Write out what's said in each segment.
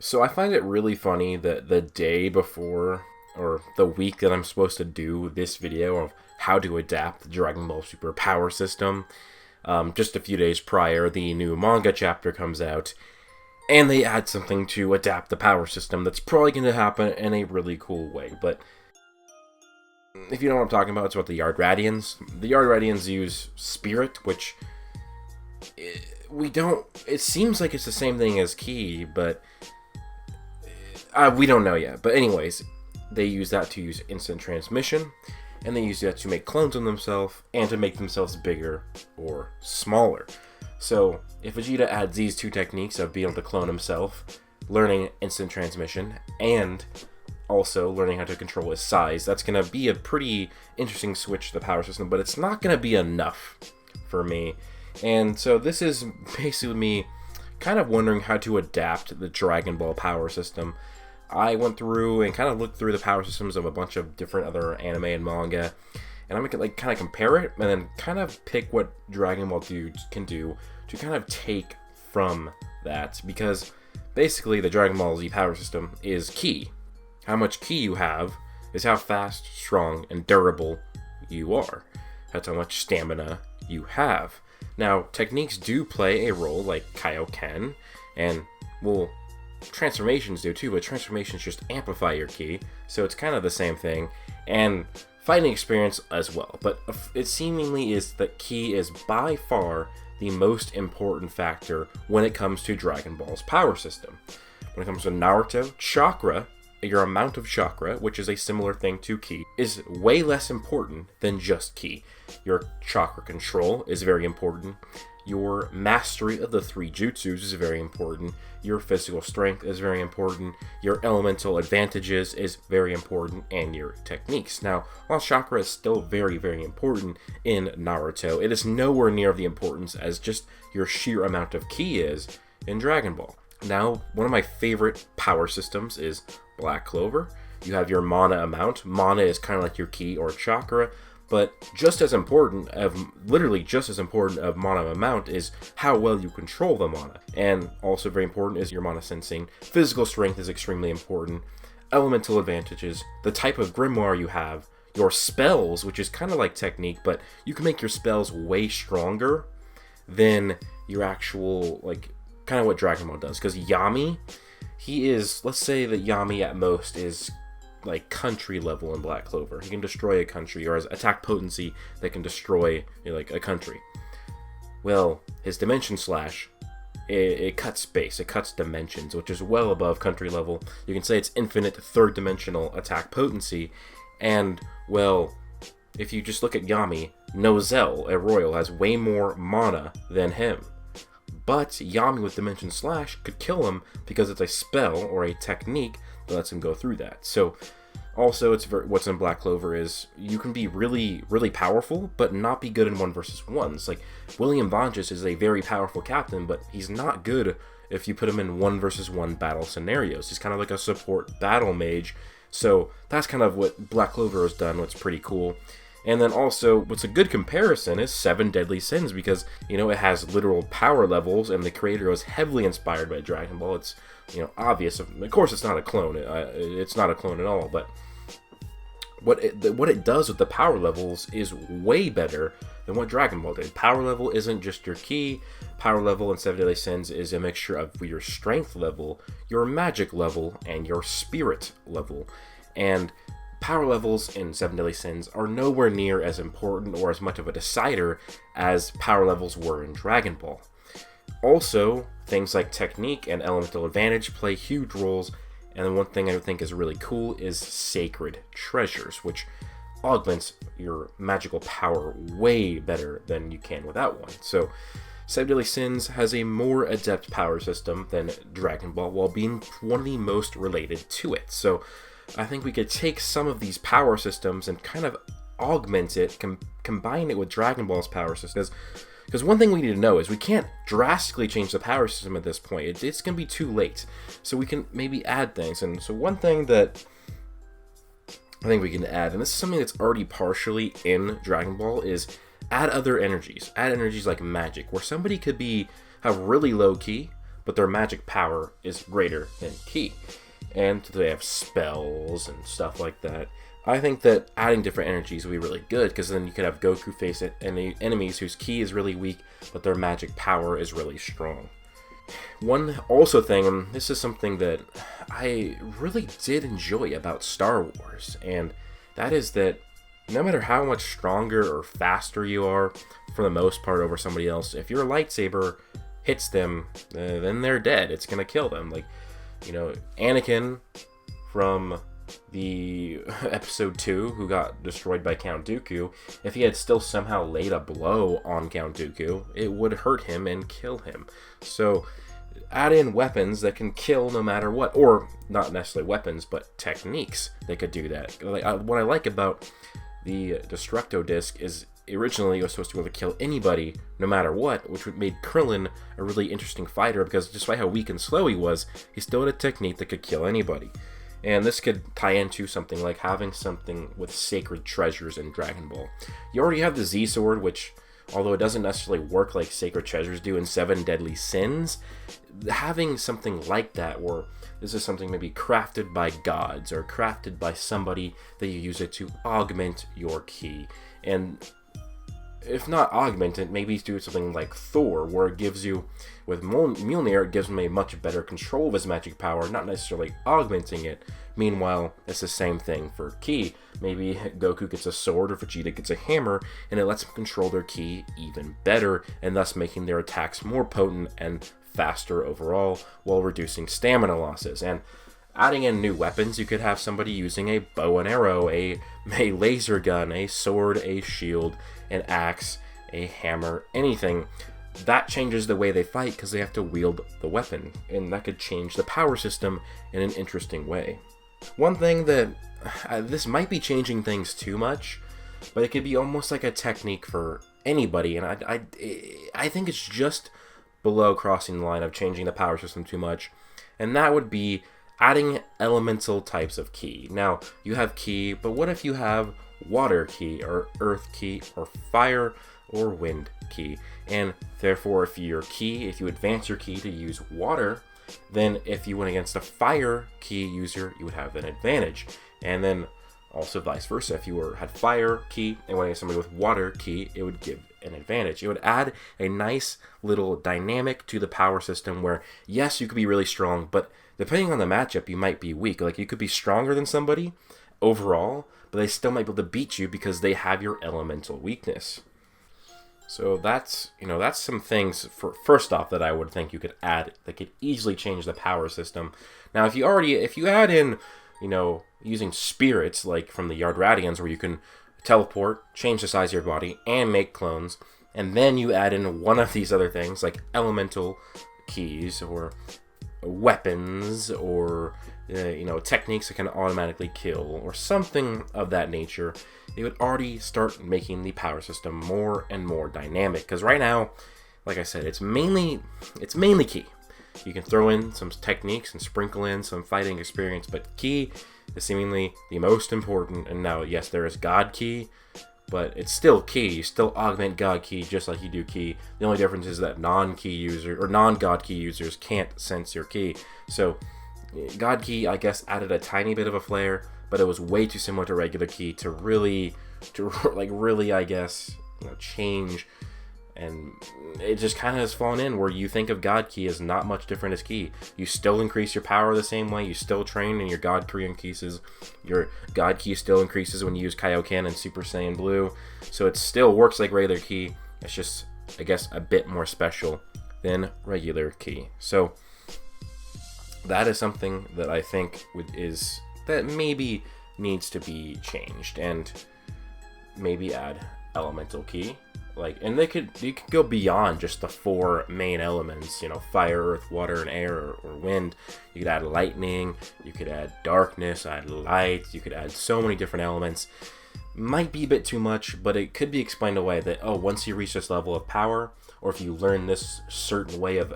So I find it really funny that the day before, or the week that I'm supposed to do this video of how to adapt the Dragon Ball Super power system, just a few days prior, the new manga chapter comes out, and they add something to adapt the power system that's probably going to happen in a really cool way. But if you know what I'm talking about, it's about the Yard Radians. The Yard Radians use Spirit, which it seems like it's the same thing as Ki, but we don't know yet. But anyways, they use that to use instant transmission, and they use that to make clones of themselves and to make themselves bigger or smaller. So if Vegeta adds these two techniques of being able to clone himself, learning instant transmission, and also learning how to control his size, that's going to be a pretty interesting switch to the power system, but it's not going to be enough for me. And so this is basically me kind of wondering how to adapt the Dragon Ball power system. I went through and kind of looked through the power systems of a bunch of different other anime and manga, and I'm going to like kind of compare it and then kind of pick what Dragon Ball dudes can do to kind of take from that, because basically the Dragon Ball Z power system is Ki. How much Ki you have is how fast, strong, and durable you are. That's how much stamina you have. Now, techniques do play a role, like Kaioken, and, well, transformations do too, but transformations just amplify your Ki, so it's kind of the same thing, and fighting experience as well. But it seemingly is that Ki is by far the most important factor when it comes to Dragon Ball's power system. When it comes to Naruto, chakra, your amount of chakra, which is a similar thing to Ki, is way less important than just Ki. Your chakra control is very important. Your mastery of the three jutsus is very important. Your physical strength is very important. Your elemental advantages is very important, and your techniques. Now, while chakra is still very, very important in Naruto, it is nowhere near the importance as just your sheer amount of Ki is in Dragon Ball. Now, one of my favorite power systems is Black Clover. You have your mana amount. Mana is kind of like your Ki or chakra, but just as important literally just as important of mana amount is how well you control the mana. And also very important is your mana sensing. Physical strength is extremely important. Elemental advantages, the type of grimoire you have, your spells, which is kind of like technique, but you can make your spells way stronger than your actual, like, kind of what Dragon Ball does. Because Yami, let's say that Yami at most is like country level in Black Clover. He can destroy a country, or has attack potency that can destroy, like, a country. Well, his Dimension Slash, it cuts space, it cuts dimensions, which is well above country level. You can say it's infinite third dimensional attack potency, and, well, if you just look at Yami, Nozel, a royal, has way more mana than him. But Yami with Dimension Slash could kill him because it's a spell or a technique that lets him go through that. So, also, what's in Black Clover is you can be really, really powerful, but not be good in 1 versus 1s. Like, William Vanges is a very powerful captain, but he's not good if you put him in 1 versus 1 battle scenarios. He's kind of like a support battle mage. So, that's kind of what Black Clover has done, what's pretty cool. And then also, what's a good comparison is 7 Deadly Sins, because, it has literal power levels, and the creator was heavily inspired by Dragon Ball. It's, obvious. Of course, it's not a clone. It's not a clone at all, but what it does with the power levels is way better than what Dragon Ball did. Power level isn't just your Ki. Power level in 7 Deadly Sins is a mixture of your strength level, your magic level, and your spirit level. And power levels in 7 Deadly Sins are nowhere near as important or as much of a decider as power levels were in Dragon Ball. Also, things like technique and elemental advantage play huge roles, and then one thing I think is really cool is sacred treasures, which augments your magical power way better than you can without one. So, 7 Deadly Sins has a more adept power system than Dragon Ball, while being one of the most related to it. So, I think we could take some of these power systems and kind of augment it, combine it with Dragon Ball's power systems. Because one thing we need to know is we can't drastically change the power system at this point. It's going to be too late. So we can maybe add things. And so one thing that I think we can add, and this is something that's already partially in Dragon Ball, is add other energies. Add energies like magic, where somebody could have really low Ki, but their magic power is greater than ki. And they have spells and stuff like that. I think that adding different energies would be really good, because then you could have Goku face enemies whose ki is really weak, but their magic power is really strong. One also thing, and this is something that I really did enjoy about Star Wars, and that is that no matter how much stronger or faster you are, for the most part, over somebody else, if your lightsaber hits them, then they're dead. It's gonna kill them. Like, you know, Anakin from the episode 2, who got destroyed by Count Dooku, if he had still somehow laid a blow on Count Dooku, it would hurt him and kill him. So add in weapons that can kill no matter what, or not necessarily weapons, but techniques that could do that. What I like about the Destructo Disc is originally it was supposed to be able to kill anybody no matter what, which made Krillin a really interesting fighter, because despite how weak and slow he was, he still had a technique that could kill anybody. And this could tie into something like having something with sacred treasures in Dragon Ball. You already have the Z Sword, which, although it doesn't necessarily work like sacred treasures do in 7 Deadly Sins, having something like that, where this is something maybe crafted by gods or crafted by somebody that you use it to augment your ki. And if not augment it, maybe do something like Thor, where it gives you, with Mjolnir, it gives him a much better control of his magic power, not necessarily augmenting it. Meanwhile, it's the same thing for ki. Maybe Goku gets a sword or Vegeta gets a hammer, and it lets them control their ki even better, and thus making their attacks more potent and faster overall, while reducing stamina losses. And adding in new weapons, you could have somebody using a bow and arrow, a laser gun, a sword, a shield, an axe, a hammer, anything. That changes the way they fight, because they have to wield the weapon, and that could change the power system in an interesting way. One thing that, this might be changing things too much, but it could be almost like a technique for anybody, and I think it's just below crossing the line of changing the power system too much, and that would be adding elemental types of ki. Now, you have ki, but what if you have water ki, or earth ki, or fire or wind ki? And therefore, if you advance your ki to use water, then if you went against a fire ki user, you would have an advantage. And then also vice versa, if you had fire ki and went against somebody with water ki, it would give an advantage. It would add a nice little dynamic to the power system where, yes, you could be really strong, but depending on the matchup, you might be weak. Like, you could be stronger than somebody overall, but they still might be able to beat you because they have your elemental weakness. So that's some things for first off that I would think you could add that could easily change the power system. Now, if you add in, using spirits like from the Yardradians, where you can teleport, change the size of your body, and make clones, and then you add in one of these other things like elemental keys or weapons or techniques that can automatically kill or something of that nature, it would already start making the power system more and more dynamic. Because right now, like I said, it's mainly ki. You can throw in some techniques and sprinkle in some fighting experience, but ki is seemingly the most important. And now, yes, there is God ki, but it's still ki. You still augment God ki just like you do ki. The only difference is that non-ki user or non-God ki users can't sense your ki. So God ki, I guess, added a tiny bit of a flair, but it was way too similar to regular ki to really, I guess, change. And it just kind of has fallen in where you think of God ki as not much different as ki. You still increase your power the same way. You still train in your God ki increases. Your God ki still increases when you use Kaioken and Super Saiyan Blue. So it still works like regular ki. It's just, I guess, a bit more special than regular ki. So that is something that I think that maybe needs to be changed, and maybe add elemental ki. And you could go beyond just the 4 main elements, fire, earth, water, and air, or wind. You could add lightning, you could add darkness, add light, you could add so many different elements. Might be a bit too much, but it could be explained away that, once you reach this level of power, or if you learn this certain way of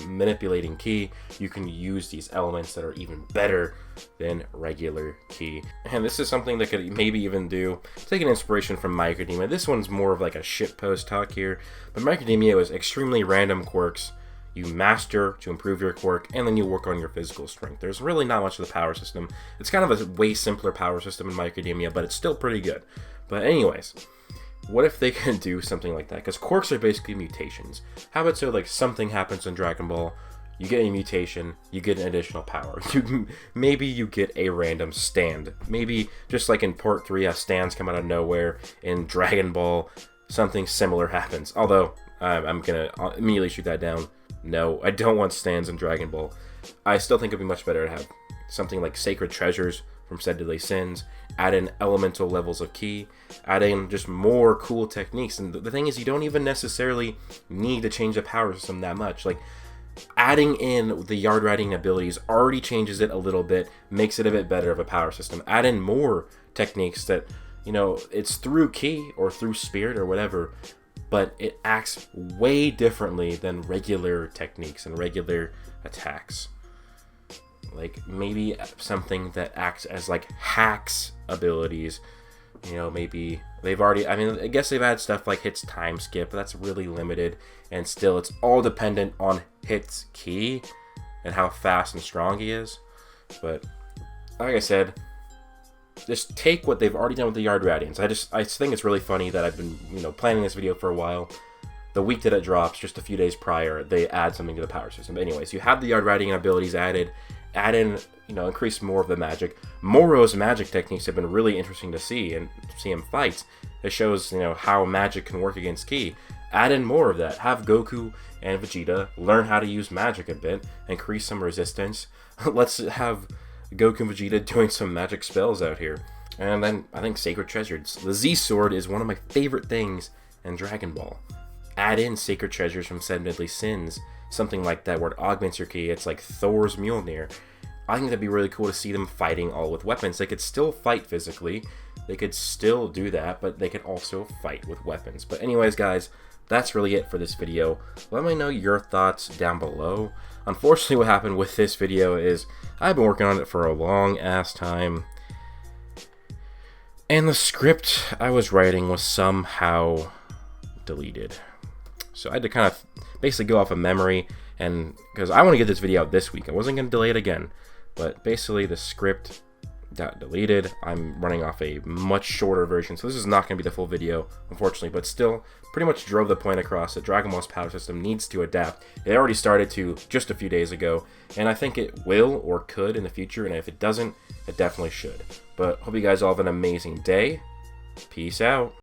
manipulating ki, you can use these elements that are even better than regular ki. And this is something that could maybe even take an inspiration from My Academia. This one's more of like a shitpost talk here, but My Academia was extremely random quirks you master to improve your quirk, and then you work on your physical strength. There's really not much of the power system. It's kind of a way simpler power system in My Academia, but it's still pretty good. But anyways, what if they can do something like that? Because quirks are basically mutations. How about so like something happens in Dragon Ball, you get a mutation, you get an additional power. Maybe you get a random stand. Maybe just like in Part 3, as stands come out of nowhere. In Dragon Ball, something similar happens. Although, I'm going to immediately shoot that down. No, I don't want stands in Dragon Ball. I still think it'd be much better to have something like Sacred Treasures from Said Deadly Sins, add in elemental levels of ki, add in just more cool techniques. And the thing is, you don't even necessarily need to change the power system that much. Like, adding in the yard riding abilities already changes it a little bit, makes it a bit better of a power system. Add in more techniques that, you know, it's through ki or through spirit or whatever, but it acts way differently than regular techniques and regular attacks. Like, maybe something that acts as like hacks abilities. You know, maybe they've already, I mean, I guess they've had stuff like Hit's time skip, but that's really limited, and still it's all dependent on Hit's ki and how fast and strong he is. But like I said, just take what they've already done with the Yard Radiants. I think it's really funny that I've been, you know, planning this video for a while. The week that it drops, just a few days prior, they add something to the power system. But anyways, you have the Yard Radiant abilities added. Add in, you know, increase more of the magic. Moro's magic techniques have been really interesting to see and see him fight. It shows, you know, how magic can work against ki. Add in more of that. Have Goku and Vegeta learn how to use magic a bit, increase some resistance. Let's have Goku and Vegeta doing some magic spells out here. And then I think Sacred Treasures. The Z Sword is one of my favorite things in Dragon Ball. Add in Sacred Treasures from Seven Deadly Sins. Something like that where it augments your ki. It's like Thor's Mjolnir. I think that'd be really cool to see them fighting all with weapons. They could still fight physically. They could still do that, but they could also fight with weapons. But anyways, guys, that's really it for this video. Let me know your thoughts down below. Unfortunately, what happened with this video is I've been working on it for a long ass time, and the script I was writing was somehow deleted. So I had to kind of basically go off of memory, and because I want to get this video out this week, I wasn't going to delay it again, but basically the script got deleted. I'm running off a much shorter version, so this is not going to be the full video, unfortunately, but still pretty much drove the point across that Dragon Ball's power system needs to adapt. It already started to just a few days ago, and I think it will or could in the future, and if it doesn't, it definitely should. But hope you guys all have an amazing day. Peace out.